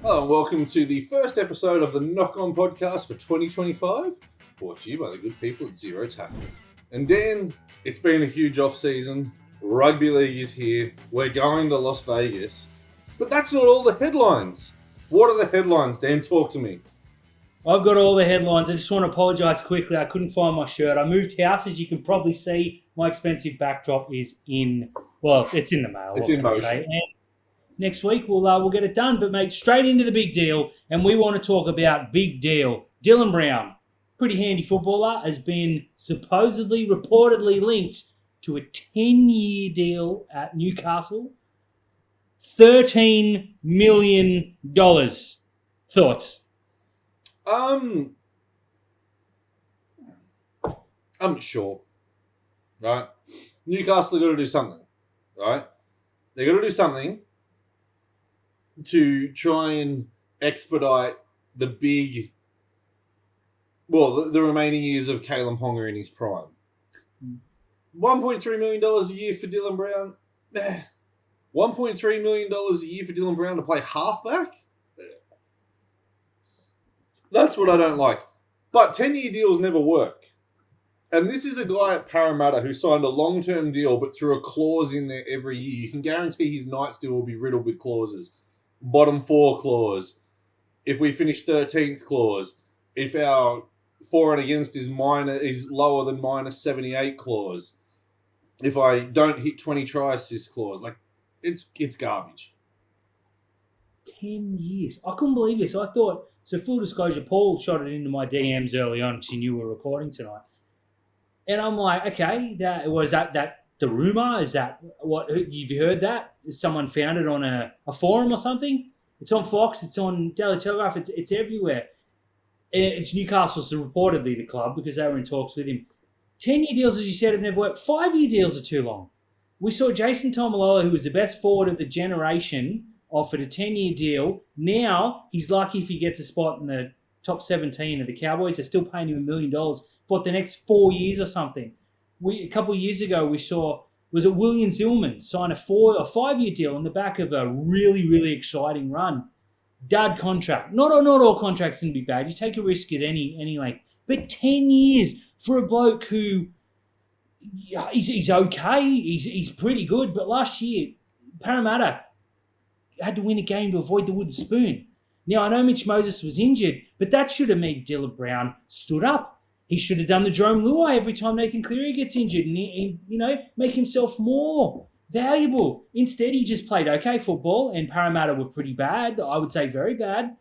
Hello and welcome to the first episode of the Knock On podcast for 2025, brought to you by the good people at Zero Tackle. And Dan, it's been a huge off-season. Rugby League is here. We're going to Las Vegas. But that's not all the headlines. What are the headlines, Dan? Talk to me. I've got all the headlines. I just want to apologise quickly. I couldn't find my shirt. I moved house, as you can probably see. My expensive backdrop is it's in the mail. It's in motion. And next week we'll get it done. But mate, straight into the big deal, and we want to talk about big deal. Dylan Brown, pretty handy footballer, has been supposedly, reportedly linked to a 10-year deal at Newcastle. $13 million. Thoughts? I'm sure, right? Newcastle are going to do something, right? They're going to do something to try and expedite the remaining years of Caleb Ponga in his prime. $1.3 million a year for Dylan Brown. $1.3 million a year for Dylan Brown to play halfback? That's what I don't like. But 10-year deals never work. And this is a guy at Parramatta who signed a long-term deal but threw a clause in there every year. You can guarantee his Knights deal will be riddled with clauses. Bottom 4 clause. If we finish 13th clause. If our for and against is lower than minus 78 clause. If I don't hit 20 try assist clause. Like, it's garbage. 10 years. I couldn't believe this. I thought... So full disclosure, Paul shot it into my DMs early on because he knew we were recording tonight. And I'm like, okay, was that the rumour? Is that what? Have you heard that? Has someone found it on a forum or something? It's on Fox. It's on Daily Telegraph. It's everywhere. It's Newcastle's reportedly the club because they were in talks with him. 10-year deals, as you said, have never worked. 5-year deals are too long. We saw Jason Taumalolo, who was the best forward of the generation, offered a 10-year deal. Now, he's lucky if he gets a spot in the top 17 of the Cowboys. They're still paying him $1 million for the next 4 years or something. A couple of years ago, we saw, was it William Zillman sign a 5-year deal on the back of a really, really exciting run. Dud contract. Not all contracts can be bad. You take a risk at any length. But 10 years for a bloke who, he's okay. He's pretty good. But last year, Parramatta had to win a game to avoid the wooden spoon. Now, I know Mitch Moses was injured, but that should have made Dylan Brown stood up. He should have done the Jerome Luai every time Nathan Cleary gets injured and make himself more valuable. Instead, he just played okay football, and Parramatta were pretty bad. I would say very bad.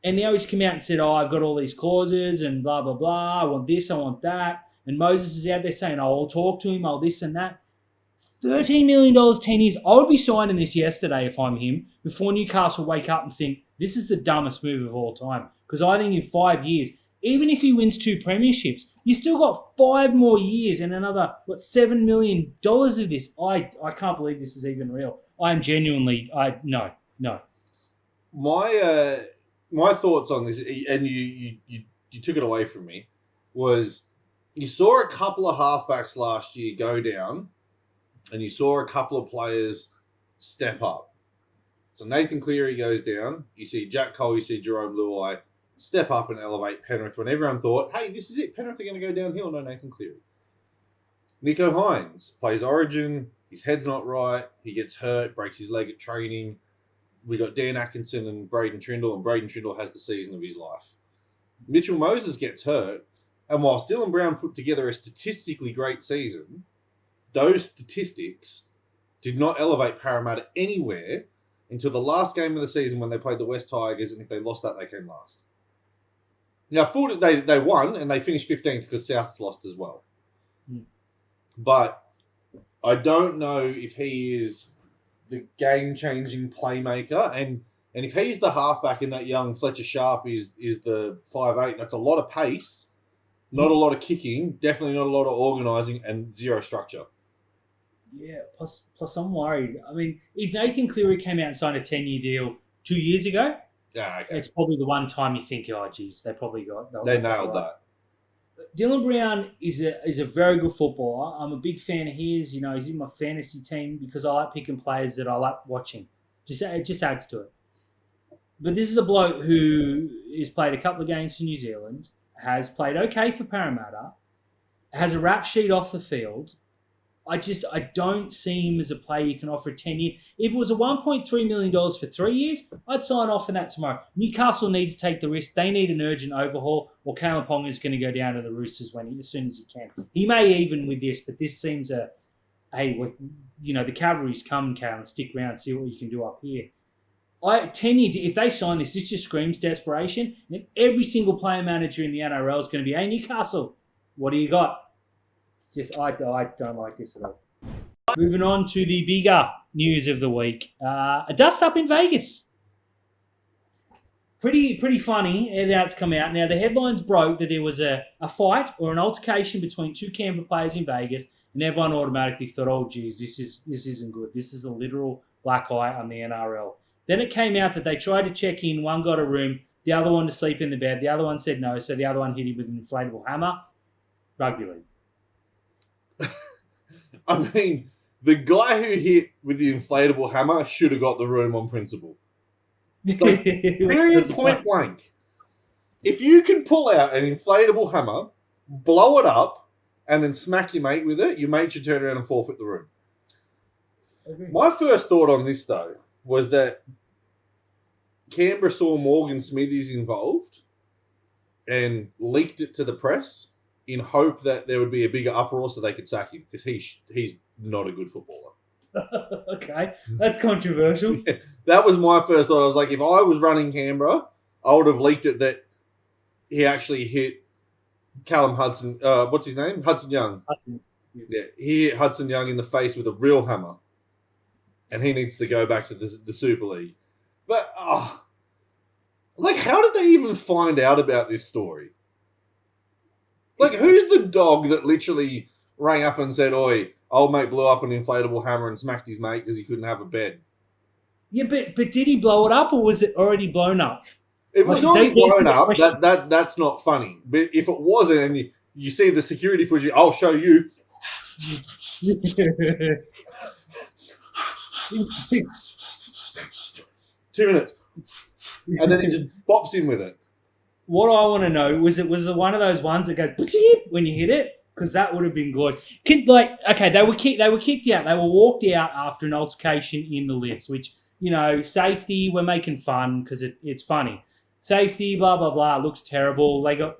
And now he's come out and said, I've got all these clauses and blah, blah, blah. I want this, I want that. And Moses is out there saying, I'll talk to him, I'll this and that. $13 million, 10 years. I would be signing this yesterday if I'm him, before Newcastle wake up and think, this is the dumbest move of all time. Because I think in 5 years, even if he wins 2 premierships, you still got 5 more years and another, $7 million of this. I can't believe this is even real. I am genuinely, no. My thoughts on this, and you took it away from me, was you saw a couple of halfbacks last year go down, and you saw a couple of players step up. So Nathan Cleary goes down. You see Jack Cole, you see Jerome Luai step up and elevate Penrith when everyone thought, hey, this is it. Penrith are going to go downhill. No Nathan Cleary. Nico Hines plays Origin. His head's not right. He gets hurt, breaks his leg at training. We got Dan Atkinson and Braden Trindle, and Braden Trindle has the season of his life. Mitchell Moses gets hurt, and whilst Dylan Brown put together a statistically great season, those statistics did not elevate Parramatta anywhere until the last game of the season when they played the West Tigers, and if they lost that, they came last. Now, they won, and they finished 15th because South's lost as well. But I don't know if he is the game-changing playmaker, and if he's the halfback and that young Fletcher Sharp is the 5'8", that's a lot of pace, not a lot of kicking, definitely not a lot of organising, and zero structure. Yeah, plus I'm worried. I mean, if Nathan Cleary came out and signed a 10-year deal 2 years ago, okay. It's probably the one time you think, oh, geez, they nailed that. Dylan Brown is a very good footballer. I'm a big fan of his. You know, he's in my fantasy team because I like picking players that I like watching. It just adds to it. But this is a bloke who has played a couple of games for New Zealand, has played okay for Parramatta, has a rap sheet off the field. I don't see him as a player you can offer a 10-year. If it was a $1.3 million for 3 years, I'd sign off for that tomorrow. Newcastle needs to take the risk. They need an urgent overhaul, or Kalen Ponga is going to go down to the Roosters as soon as he can. He may even with this, but this seems the cavalry's coming, Kalen. Stick around, see what you can do up here. 10 years, if they sign this just screams desperation. And every single player manager in the NRL is going to be, hey, Newcastle, what do you got? I don't like this at all. Moving on to the bigger news of the week. A dust-up in Vegas. Pretty funny how it's come out. Now, the headlines broke that there was a fight or an altercation between two Canberra players in Vegas, and everyone automatically thought, oh, geez, this isn't good. This is a literal black eye on the NRL. Then it came out that they tried to check in. One got a room, the other one to sleep in the bed. The other one said no, so the other one hit him with an inflatable hammer. Rugby League. I mean, the guy who hit with the inflatable hammer should have got the room on principle. Like, period, point blank. If you can pull out an inflatable hammer, blow it up, and then smack your mate with it, your mate should turn around and forfeit the room. My first thought on this, though, was that Canberra saw Morgan Smithies involved and leaked it to the press in hope that there would be a bigger uproar so they could sack him, because he's not a good footballer. Okay, that's controversial. Yeah, that was my first thought. I was like, if I was running Canberra, I would have leaked it that he actually hit Callum Hudson. What's his name? Hudson Young. Yeah, he hit Hudson Young in the face with a real hammer, and he needs to go back to the Super League. But how did they even find out about this story? Like, who's the dog that literally rang up and said, oi, old mate blew up an inflatable hammer and smacked his mate because he couldn't have a bed? Yeah, but did he blow it up, or was it already blown up? If it was already blown up, that's not funny. But if it wasn't, and you see the security footage, I'll show you. 2 minutes. And then he just bops in with it. What I want to know, was it one of those ones that goes when you hit it? Because that would have been good. They were kicked out. They were walked out after an altercation in the lifts, which, safety, we're making fun because it's funny. Safety, blah, blah, blah, looks terrible. They got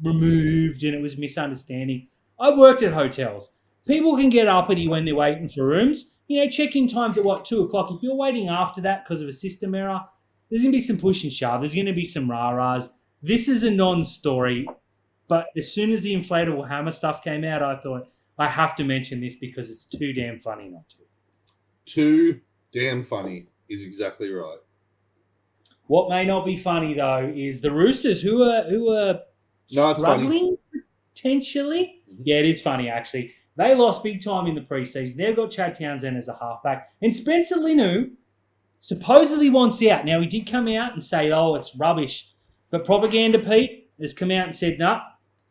removed and it was misunderstanding. I've worked at hotels. People can get uppity when they're waiting for rooms. Check-in times at 2 o'clock. If you're waiting after that because of a system error, there's going to be some push and shove. There's going to be some rah-rahs. This is a non-story, but as soon as the inflatable hammer stuff came out, I thought, I have to mention this because it's too damn funny not to. Too damn funny is exactly right. What may not be funny, though, is the Roosters, who are struggling, potentially. Mm-hmm. Yeah, it is funny, actually. They lost big time in the preseason. They've got Chad Townsend as a halfback. And Spencer Linu supposedly wants out. Now, he did come out and say, oh, it's rubbish. But Propaganda Pete has come out and said, no,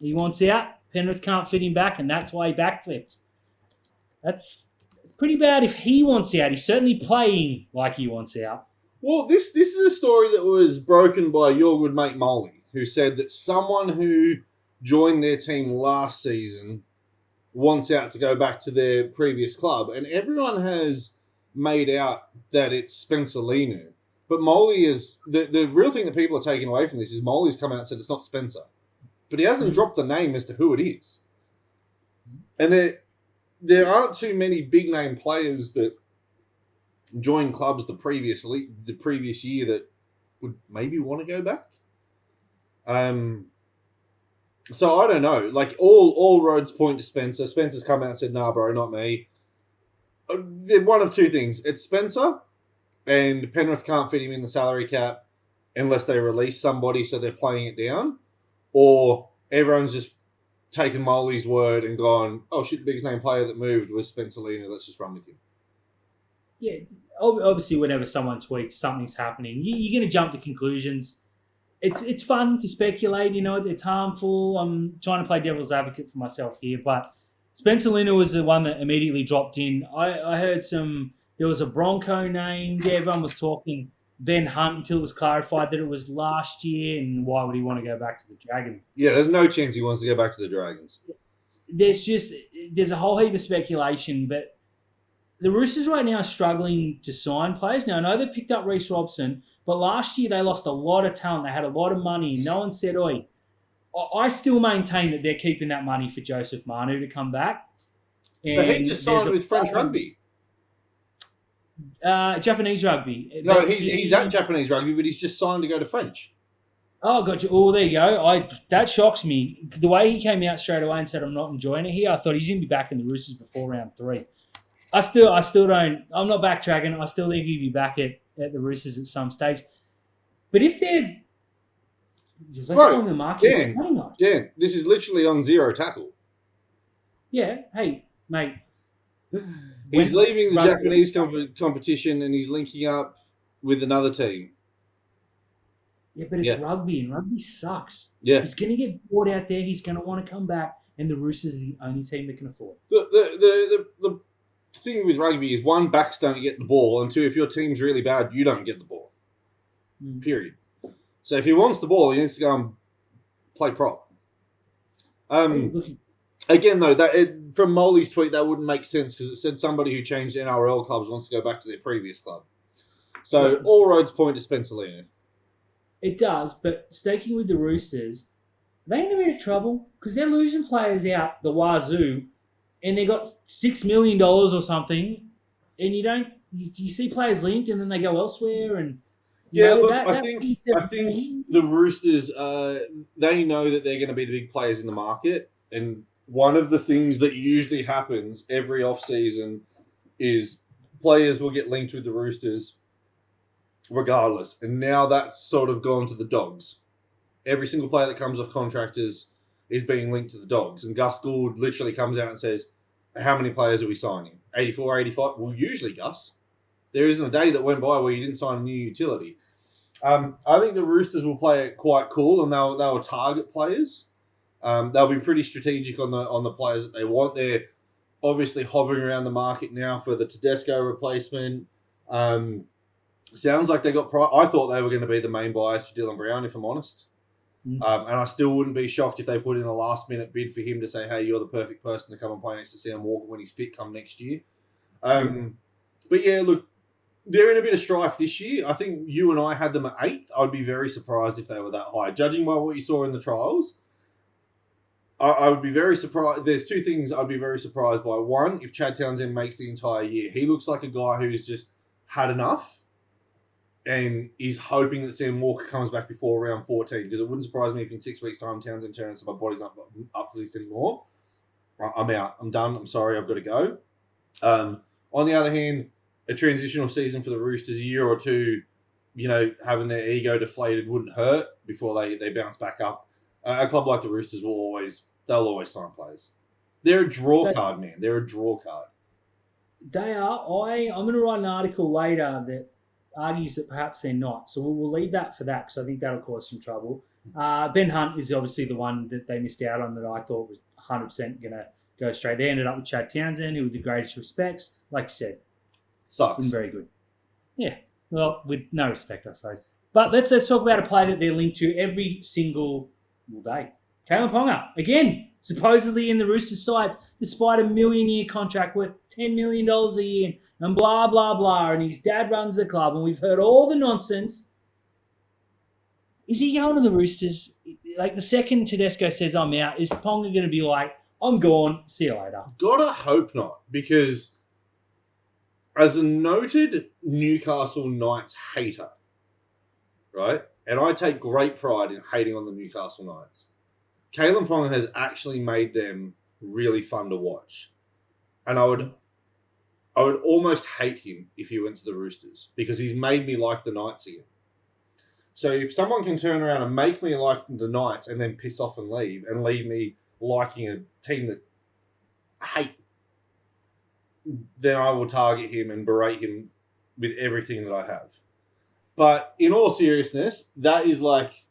he wants out. Penrith can't fit him back, and that's why he backflipped. That's pretty bad if he wants out. He's certainly playing like he wants out. Well, this is a story that was broken by your good mate Molly, who said that someone who joined their team last season wants out to go back to their previous club. And everyone has made out that it's Spencer Linu. But Molly is... The real thing that people are taking away from this is Molly's come out and said it's not Spencer. But he hasn't dropped the name as to who it is. And there aren't too many big-name players that joined clubs the previous year that would maybe want to go back. So I don't know. Like, all roads point to Spencer. Spencer's come out and said, nah, bro, not me. They're one of two things. It's Spencer, and Penrith can't fit him in the salary cap unless they release somebody, so they're playing it down. Or everyone's just taken Molly's word and gone, oh shit, the biggest name player that moved was Spencer Linu, let's just run with him. Yeah, obviously whenever someone tweets something's happening, you're going to jump to conclusions. It's fun to speculate, it's harmful. I'm trying to play devil's advocate for myself here, but Spencer Linu was the one that immediately dropped in. I heard there was a Bronco named, everyone was talking. Ben Hunt until it was clarified that it was last year, and why would he want to go back to the Dragons? Yeah, there's no chance he wants to go back to the Dragons. There's a whole heap of speculation, but the Roosters right now are struggling to sign players. Now, I know they picked up Reece Robson, but last year they lost a lot of talent. They had a lot of money, and no one said, oi. I still maintain that they're keeping that money for Joseph Manu to come back. But he just signed with French rugby. Japanese rugby. No, he's at Japanese rugby, but he's just signed to go to French. Oh, gotcha. Oh, there you go. That shocks me. The way he came out straight away and said, I'm not enjoying it here, I thought he's going to be back in the Roosters before round 3. I still don't. I'm not backtracking. I still think he'll be back at the Roosters at some stage. But if they're... Let's go on the market. Dan, this is literally on zero tackle. Yeah. Hey, mate. He's leaving the Japanese competition and he's linking up with another team. Yeah, but it's rugby, and rugby sucks. Yeah. He's going to get bored out there. He's going to want to come back, and the Roosters are the only team that can afford. The thing with rugby is, 1, backs don't get the ball, and 2, if your team's really bad, you don't get the ball. Period. So if he wants the ball, he needs to go and play prop. Again, though, from Molly's tweet, that wouldn't make sense because it said somebody who changed NRL clubs wants to go back to their previous club. So all roads point to Spencer Leno. It does, but sticking with the Roosters, they ain't in a bit of trouble because they're losing players out the wazoo, and they got $6 million or something, and you see players linked and then they go elsewhere and. I think the Roosters, they know that they're going to be the big players in the market, and one of the things that usually happens every off-season is players will get linked with the Roosters regardless, and now that's sort of gone to the Dogs. Every single player that comes off contract is being linked to the Dogs, and Gus Gould literally comes out and says, how many players are we signing? 84, 85? Well, usually, Gus. There isn't a day that went by where you didn't sign a new utility. I think the Roosters will play it quite cool, and they'll target players. They'll be pretty strategic on the players that they want. They're obviously hovering around the market now for the Tedesco replacement. Sounds like they got. I thought they were going to be the main buyers for Dylan Brown, if I'm honest. And I still wouldn't be shocked if they put in a last-minute bid for him to say, "Hey, you're the perfect person to come and play next to Sam Walker when he's fit come next year." But yeah, look. They're in a bit of strife this year. I think you and I had them at 8th. I'd be very surprised if they were that high. Judging by what you saw in the trials, I would be very surprised. There's 2 things I'd be very surprised by. 1, if Chad Townsend makes the entire year. He looks like a guy who's just had enough and is hoping that Sam Walker comes back before round 14, because it wouldn't surprise me if in 6 weeks' time Townsend turns and my body's not up for this anymore. I'm out. I'm done. I'm sorry. I've got to go. On the other hand, a transitional season for the Roosters, a year or 2, having their ego deflated wouldn't hurt before they bounce back up. A club like the Roosters they'll always sign players. They're a draw card, man. They're a draw card. They are. I'm going to write an article later that argues that perhaps they're not. So we'll leave that for that, because I think that'll cause some trouble. Ben Hunt is obviously the one that they missed out on that I thought was 100% going to go straight. They ended up with Chad Townsend, who with the greatest respects, like you said, sucks. Been very good. Yeah. Well, with no respect, I suppose. But let's talk about a player that they're linked to every single day. Kalen Ponga, again, supposedly in the Roosters sides, despite a $1 million-year contract worth $10 million a year, and blah, blah, blah, and his dad runs the club, and we've heard all the nonsense. Is he going to the Roosters? Like, the second Tedesco says I'm out, is Ponga going to be like, I'm gone, see you later? Gotta hope not, because as a noted Newcastle Knights hater, right, and I take great pride in hating on the Newcastle Knights, Kalen Ponga has actually made them really fun to watch. And I would almost hate him if he went to the Roosters, because he's made me like the Knights again. So if someone can turn around and make me like the Knights and then piss off and leave me liking a team that I hate, then I will target him and berate him with everything that I have. But in all seriousness, that is like...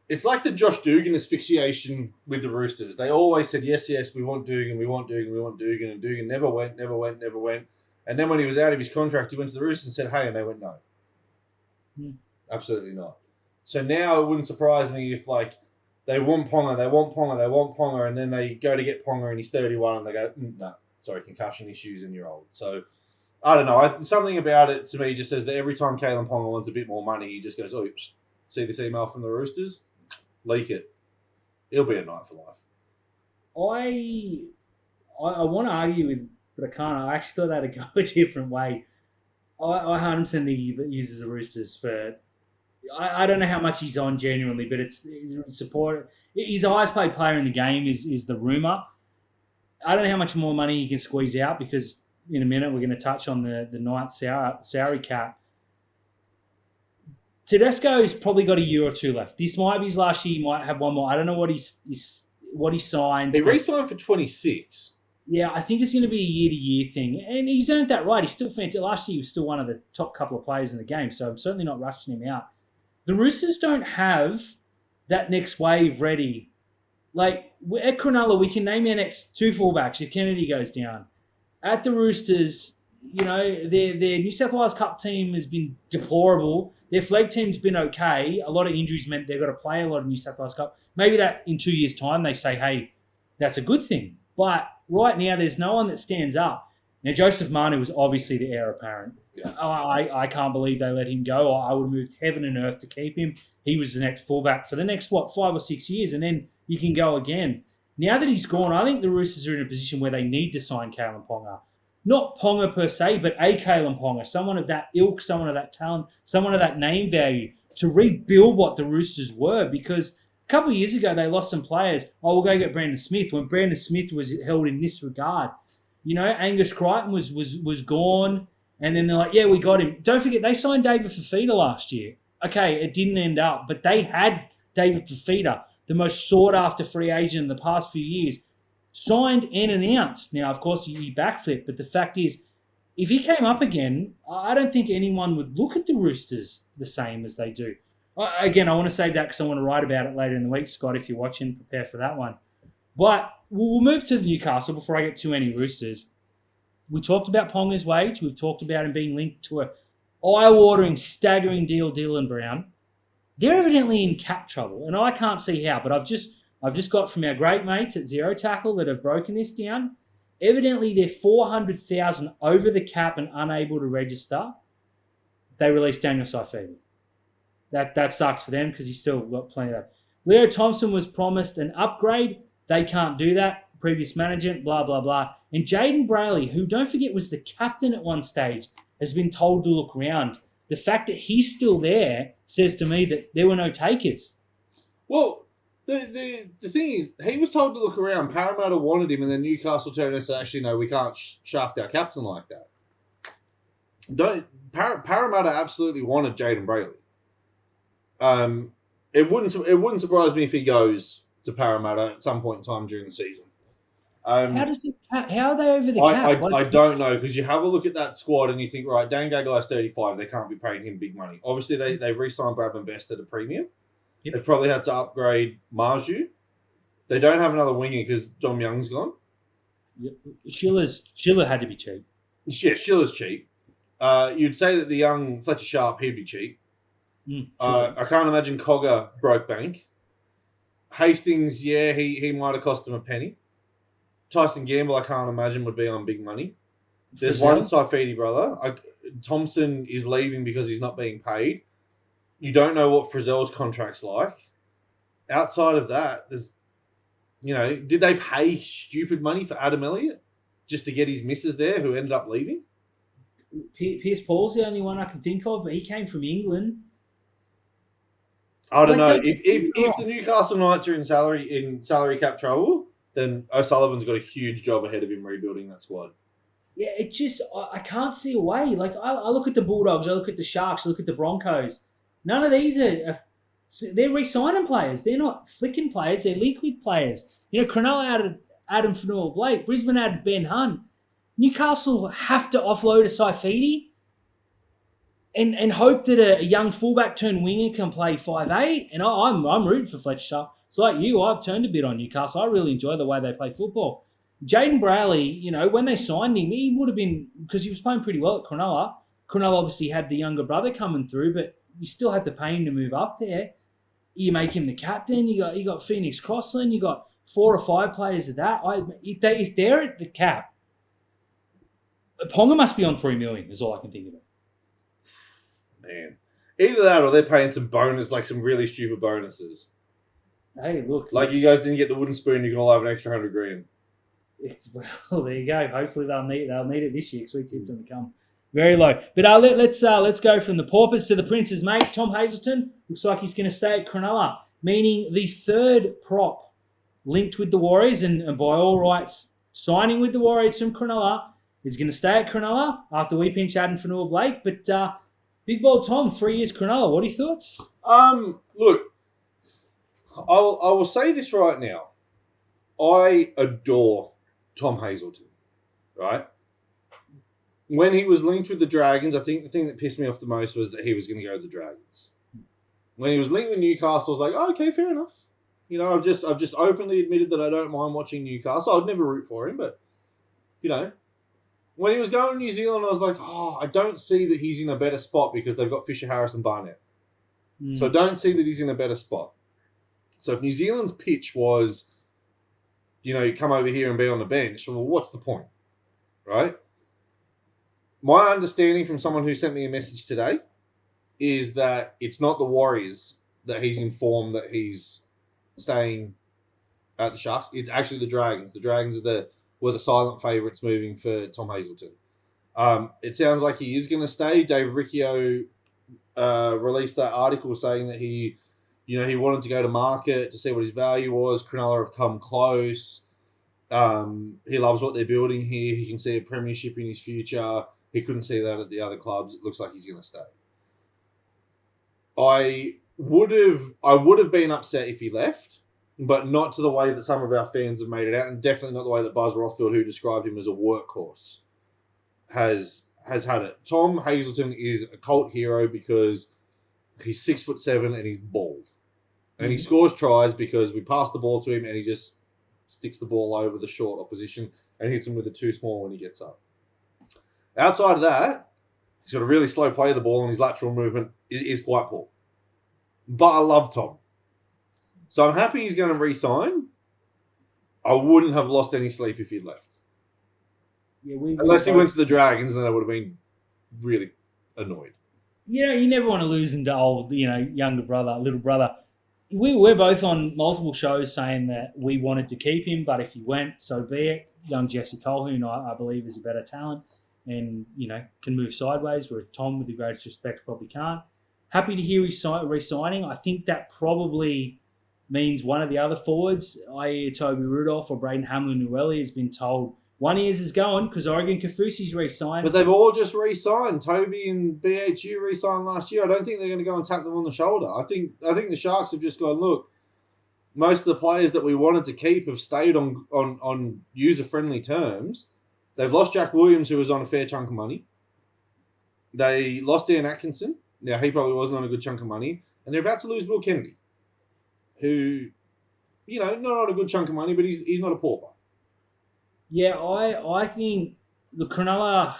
It's like the Josh Dugan asphyxiation with the Roosters. They always said, yes, we want Dugan, we want Dugan, we want Dugan, and Dugan never went. And then when he was out of his contract, he went to the Roosters and said, hey, and they went, no. Absolutely not. So now it wouldn't surprise me if like they want Ponga, and then they go to get Ponga and he's 31 and they go, no, sorry, concussion issues and you're old. So I don't know. Something about it to me just says that every time Kalen Ponga wants a bit more money, he just goes, oh, see this email from the Roosters? Leak it. It'll be a night for life. I want to argue with, but I can't. I actually thought that'd go a different way. I 100% think he uses the Roosters for. I don't know how much he's on genuinely, but it's support. His highest paid player in the game is the rumour. I don't know how much more money he can squeeze out because in a minute we're going to touch on the ninth salary cap. Tedesco's probably got a year or two left. This might be his last year. He might have one more. I don't know what he signed. He re-signed for 26. Yeah, I think it's going to be a year-to-year thing. And he's earned that right. He's still fantastic. Last year, he was still one of the top couple of players in the game, so I'm certainly not rushing him out. The Roosters don't have that next wave ready. Like, at Cronulla, we can name our next two fullbacks if Kennedy goes down. At the Roosters, you know, their New South Wales Cup team has been deplorable. Their flag team's been okay. A lot of injuries meant they've got to play a lot of New South Wales Cup. Maybe that in 2 years' time they say, hey, that's a good thing. But right now there's no one that stands up. Now, Joseph Manu was obviously the heir apparent. Yeah. I can't believe they let him go. I would have moved heaven and earth to keep him. He was the next fullback for the next, 5 or 6 years, and then you can go again. Now that he's gone, I think the Roosters are in a position where they need to sign Kalen Ponga. Not Ponga per se, but a Kalen Ponga, someone of that ilk, someone of that talent, someone of that name value to rebuild what the Roosters were, because a couple of years ago they lost some players. Oh, we'll go get Brandon Smith, when Brandon Smith was held in this regard. You know, Angus Crichton was gone, and then they're like, yeah, we got him. Don't forget, they signed David Fifita last year. Okay, it didn't end up, but they had David Fifita, the most sought-after free agent in the past few years, signed and announced. Now, of course, he backflipped, but the fact is, if he came up again, I don't think anyone would look at the Roosters the same as they do. Again, I want to save that because I want to write about it later in the week. Scott, if you're watching, prepare for that one. But we'll move to Newcastle before I get too many Roosters. We talked about Ponga's wage. We've talked about him being linked to a eye-watering, staggering deal, Dylan Brown. They're evidently in cap trouble, and I can't see how, but I've just got from our great mates at Zero Tackle that have broken this down. Evidently, they're $400,000 over the cap and unable to register. They released Daniel Saifidi. That sucks for them because he's still got plenty of that. Leo Thompson was promised an upgrade. They can't do that. Previous management, blah, blah, blah. And Jaden Brayley, who, don't forget, was the captain at one stage, has been told to look around. The fact that he's still there says to me that there were no takers. Well, the thing is, he was told to look around. Parramatta wanted him, and then Newcastle turned and said, actually, no, we can't shaft our captain like that. Parramatta absolutely wanted Jaden Brayley. It wouldn't surprise me if he goes to Parramatta at some point in time during the season. How are they over the cap? I don't know, because you have a look at that squad and you think, right, Dan Gaggai's 35, they can't be paying him big money. Obviously, they've re-signed Bradman Best at a premium. Yep. They probably had to upgrade Marju. They don't have another winger because Dom Young's gone. Yep. Schiller had to be cheap. Yeah, Schiller's cheap. You'd say that the young Fletcher Sharp, he'd be cheap. Sure. I can't imagine Cogger broke bank. Hastings, yeah, he might have cost him a penny. Tyson Gamble, I can't imagine, would be on big money. There's one Saifidi brother. Thompson is leaving because he's not being paid. You don't know what Frizzell's contract's like. Outside of that, there's, did they pay stupid money for Adam Elliott just to get his missus there who ended up leaving? Pierce Paul's the only one I can think of, but he came from England. I don't know. If the Newcastle Knights are in salary cap trouble, then O'Sullivan's got a huge job ahead of him rebuilding that squad. Yeah, I can't see a way. Like, I look at the Bulldogs, I look at the Sharks, I look at the Broncos. None of these they're re-signing players. They're not flicking players, they're liquid players. Cronulla added Adam Fanua-Blake, Brisbane added Ben Hunt. Newcastle have to offload a Saifidi and hope that a young fullback turned winger can play 5'8". And I'm rooting for Fletcher Sharp. It's like you, I've turned a bit on Newcastle. I really enjoy the way they play football. Jaden Brayley, when they signed him, he would have been, because he was playing pretty well at Cronulla. Cronulla obviously had the younger brother coming through, but you still had to pay him to move up there. You make him the captain. You got Phoenix Crossland. You got 4 or 5 players of that. If they're at the cap, Ponga must be on 3 million. Is all I can think of. Man, either that or they're paying some bonus, like some really stupid bonuses. Hey, look, like you guys didn't get the wooden spoon, you can all have an extra $100,000. Well, there you go. Hopefully they'll need it this year because we tipped them to come very low. But let's go from the paupers to the princes, mate. Tom Hazelton looks like he's going to stay at Cronulla, meaning the third prop linked with the Warriors and by all rights signing with the Warriors from Cronulla is going to stay at Cronulla after we pinch Adam Fanua Blake. But Big Ball Tom, 3 years Cronulla. What are your thoughts? Look, I will say this right now. I adore Tom Hazelton, right? When he was linked with the Dragons, I think the thing that pissed me off the most was that he was going to go to the Dragons. When he was linked with Newcastle, I was like, oh, okay, fair enough. You know, I've just openly admitted that I don't mind watching Newcastle. I'd never root for him, but, you know, when he was going to New Zealand, I was like, oh, I don't see that he's in a better spot because they've got Fisher, Harris and Barnett. So I don't see that he's in a better spot. So if New Zealand's pitch was, you know, you come over here and be on the bench, well, what's the point, right? My understanding from someone who sent me a message today is that it's not the Warriors that he's informed that he's staying at the Sharks. It's actually the Dragons. The Dragons were the silent favourites moving for Tom Hazelton. It sounds like he is going to stay. Dave Riccio released that article saying that he wanted to go to market to see what his value was. Cronulla have come close. He loves what they're building here. He can see a premiership in his future. He couldn't see that at the other clubs. It looks like he's going to stay. I would have been upset if he left, but not to the way that some of our fans have made it out, and definitely not the way that Buzz Rothfield, who described him as a workhorse, has had it. Tom Hazelton is a cult hero because he's 6'7" and he's bald. And he scores tries because we pass the ball to him and he just sticks the ball over the short opposition and hits him with a too small when he gets up. Outside of that, he's got a really slow play of the ball and his lateral movement is quite poor. But I love Tom. So I'm happy he's going to re-sign. I wouldn't have lost any sleep if he'd left. Yeah, unless he went to the Dragons, then I would have been really annoyed. You know, you never want to lose him to old, younger brother, little brother. We're both on multiple shows saying that we wanted to keep him, but if he went, so be it. Young Jesse Colquhoun, I believe, is a better talent and, can move sideways, where Tom, with the greatest respect, probably can't. Happy to hear he's re-signing. I think that probably means one of the other forwards, i.e. Toby Rudolph or Braden Hamlin-Ueli, has been told 1 year is going because Oregon Kaufusi's re-signed. But they've all just re-signed. Toby and BHU re-signed last year. I don't think they're going to go and tap them on the shoulder. I think the Sharks have just gone, look, most of the players that we wanted to keep have stayed on user-friendly terms. They've lost Jack Williams, who was on a fair chunk of money. They lost Dan Atkinson. Now, he probably wasn't on a good chunk of money. And they're about to lose Will Kennedy, who, not on a good chunk of money, but he's not a pauper. Yeah, I think the Cronulla,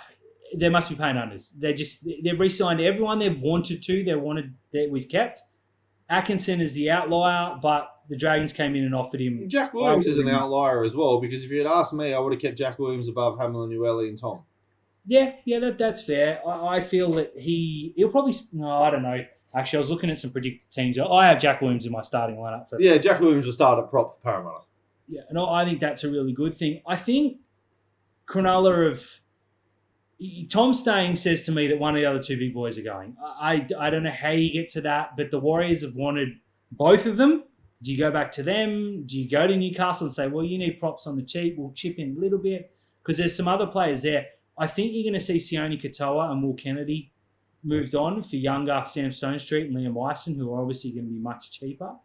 they must be paying unders. They've re-signed everyone they've wanted to. That we've kept. Atkinson is the outlier, but the Dragons came in and offered him. Jack Williams is an outlier as well, because if you had asked me, I would have kept Jack Williams above Hamlin-Ueli and Tom. Yeah, that's fair. I feel that he'll probably. No, I don't know. Actually, I was looking at some predicted teams. I have Jack Williams in my starting lineup. Jack Williams will start at prop for Parramatta. Yeah, and I think that's a really good thing. I think Cronulla Tom staying says to me that one of the other two big boys are going. I don't know how you get to that, but the Warriors have wanted both of them. Do you go back to them? Do you go to Newcastle and say, well, you need props on the cheap, we'll chip in a little bit? Because there's some other players there. I think you're going to see Sione Katoa and Will Kennedy moved on for younger Sam Stonestreet and Liam Wyson, who are obviously going to be much cheaper.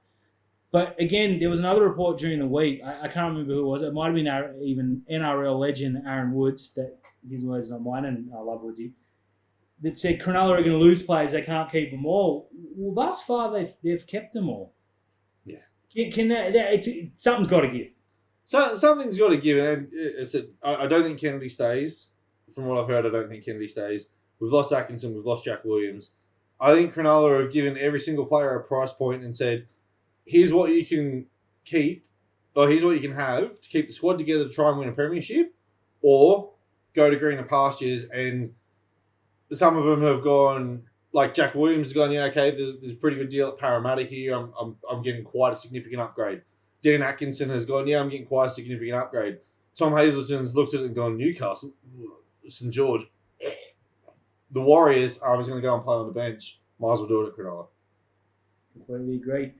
But again, there was another report during the week. I can't remember who it was. It might have been even NRL legend Aaron Woods, that his words not mine, and I love Woodsy, that said Cronulla are going to lose players. They can't keep them all. Well, thus far, they've kept them all. Yeah. Something's got to give. Something's got to give. And I don't think Kennedy stays. From what I've heard, I don't think Kennedy stays. We've lost Atkinson. We've lost Jack Williams. I think Cronulla have given every single player a price point and said, here's what you can keep, or here's what you can have to keep the squad together to try and win a premiership, or go to greener pastures. And some of them have gone, like Jack Williams has gone, yeah, okay, there's a pretty good deal at Parramatta here. I'm getting quite a significant upgrade. Dan Atkinson has gone, yeah, I'm getting quite a significant upgrade. Tom Hazelton's looked at it and gone, Newcastle, St George. The Warriors, I was going to go and play on the bench. Might as well do it at Cronulla. Completely agree.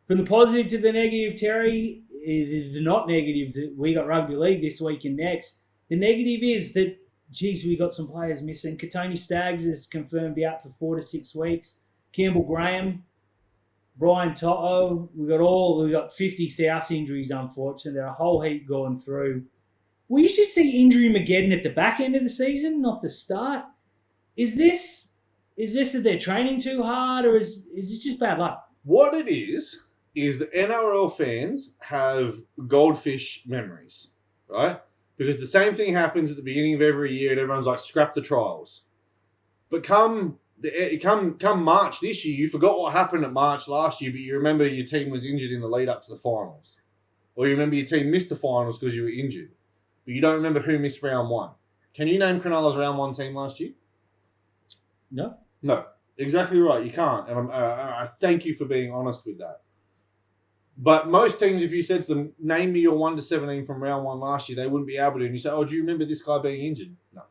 From the positive to the negative, Terry, it is not negative that we got Rugby League this week and next. The negative is that, geez, we got some players missing. Katoni Staggs is confirmed to be out for 4 to 6 weeks. Campbell Graham, Brian Toto, we got 50 South injuries, unfortunately. There are a whole heap going through. We usually see injury Mageddon at the back end of the season, not the start. Is this that they're training too hard, or is this just bad luck? What it is that NRL fans have goldfish memories, right? Because the same thing happens at the beginning of every year, and everyone's like, scrap the trials. But come March this year, you forgot what happened at March last year, but you remember your team was injured in the lead up to the finals. Or you remember your team missed the finals because you were injured. But you don't remember who missed round 1. Can you name Cronulla's round 1 team last year? No. Exactly right. You can't. And I thank you for being honest with that. But most teams, if you said to them, name me your 1 to 17 from round 1 last year, they wouldn't be able to. And you say, oh, do you remember this guy being injured? No.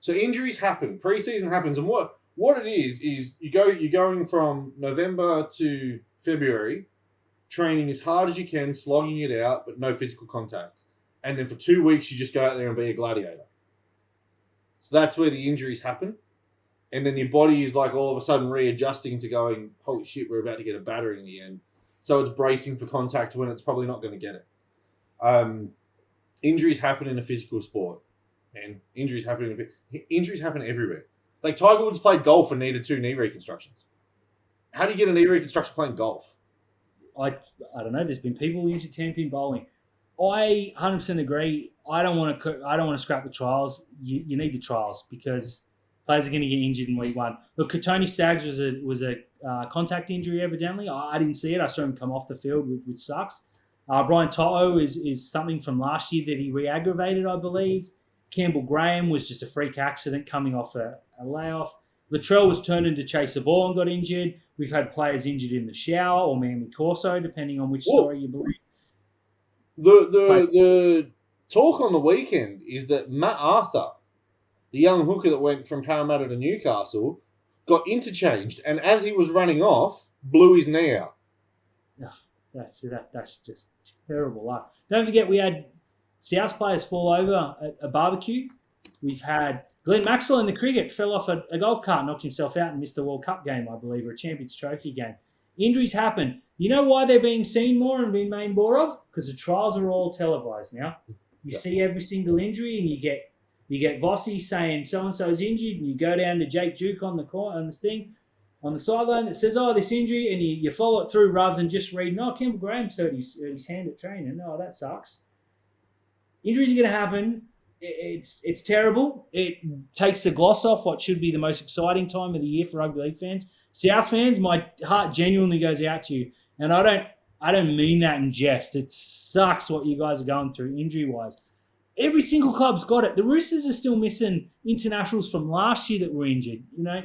So injuries happen. Preseason happens. And what it is you're going from November to February, training as hard as you can, slogging it out, but no physical contact. And then for 2 weeks, you just go out there and be a gladiator. So that's where the injuries happen. And then your body is like all of a sudden readjusting to going, holy shit, we're about to get a battering in the end. So it's bracing for contact when it's probably not going to get it. Injuries happen in a physical sport. And injuries happen everywhere. Like Tiger Woods played golf and needed 2 knee reconstructions. How do you get a knee reconstruction playing golf? I don't know. There's been people injured 10-pin bowling. I 100% agree. I don't want to scrap the trials. You need the trials because players are going to get injured in week 1. Look, Katoni Staggs was a contact injury evidently. I didn't see it. I saw him come off the field, which sucks. Brian Toto is something from last year that he re-aggravated, I believe. Campbell Graham was just a freak accident coming off a layoff. Latrell was turned into chase the ball and got injured. We've had players injured in the shower or Manly Corso, depending on which story you believe. The talk on the weekend is that Matt Arthur, the young hooker that went from Parramatta to Newcastle, got interchanged, and as he was running off, blew his knee out. That's just terrible luck. Don't forget, we had South players fall over at a barbecue. We've had Glenn Maxwell in the cricket fell off a golf cart, knocked himself out and missed a World Cup game, I believe, or a Champions Trophy game. Injuries happen. You know why they're being seen more and being made more of? Because the trials are all televised now. You see every single injury, and you get Vossi saying so and so's injured, and you go down to Jake Duke on the sideline that says, "Oh, this injury," and you follow it through rather than just reading, "Oh, Campbell Graham's hurt his hand at training." Oh, that sucks. Injuries are going to happen. It's terrible. It takes the gloss off what should be the most exciting time of the year for rugby league fans. South fans, my heart genuinely goes out to you, and I don't mean that in jest. It sucks what you guys are going through injury-wise. Every single club's got it. The Roosters are still missing internationals from last year that were injured. You know,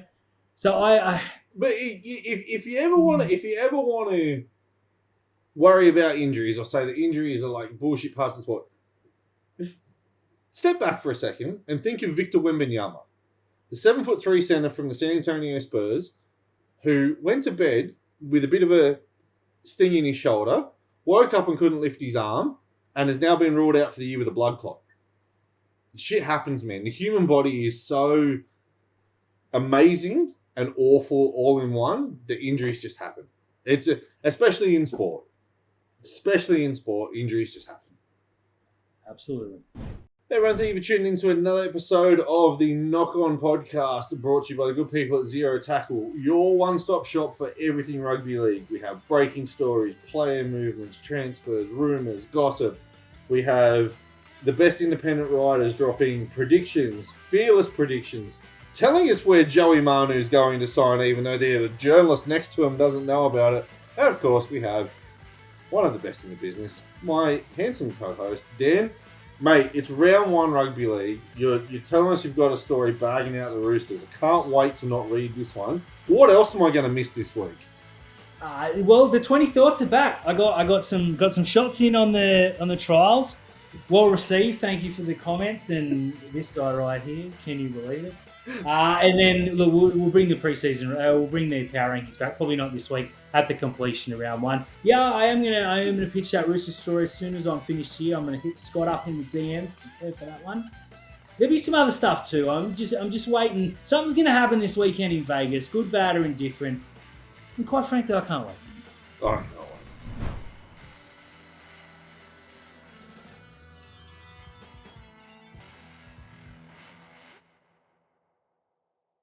so I. But if you ever want to worry about injuries or say that injuries are like bullshit parts of the sport, step back for a second and think of Victor Wembanyama, the 7'3" centre from the San Antonio Spurs, who went to bed with a bit of a sting in his shoulder, woke up and couldn't lift his arm, and has now been ruled out for the year with a blood clot. Shit happens, man. The human body is so amazing and awful all in one that injuries just happen. Especially in sport. Injuries just happen. Absolutely. Hey everyone, thank you for tuning in to another episode of the Knock On podcast brought to you by the good people at Zero Tackle, your one-stop shop for everything rugby league. We have breaking stories, player movements, transfers, rumours, gossip. We have the best independent writers dropping predictions, fearless predictions telling us where Joey Manu's going to sign, even though the journalist next to him doesn't know about it. And of course, we have one of the best in the business, my handsome co-host, Dan. Mate, it's round 1 rugby league. You're telling us you've got a story bagging out the Roosters. I can't wait to not read this one. What else am I going to miss this week? Well, the 20 thoughts are back. I got some shots in on the trials. Well received. Thank you for the comments. And this guy right here, can you believe it? And then look, we'll bring the preseason. We'll bring the power rankings back. Probably not this week at the completion of round 1. Yeah, I am gonna pitch that Roosters story as soon as I'm finished here. I'm gonna hit Scott up in the DMs. Prepare for that one. There'll be some other stuff too. I'm just waiting. Something's gonna happen this weekend in Vegas. Good, bad, or indifferent. And quite frankly, I can't wait. Oh,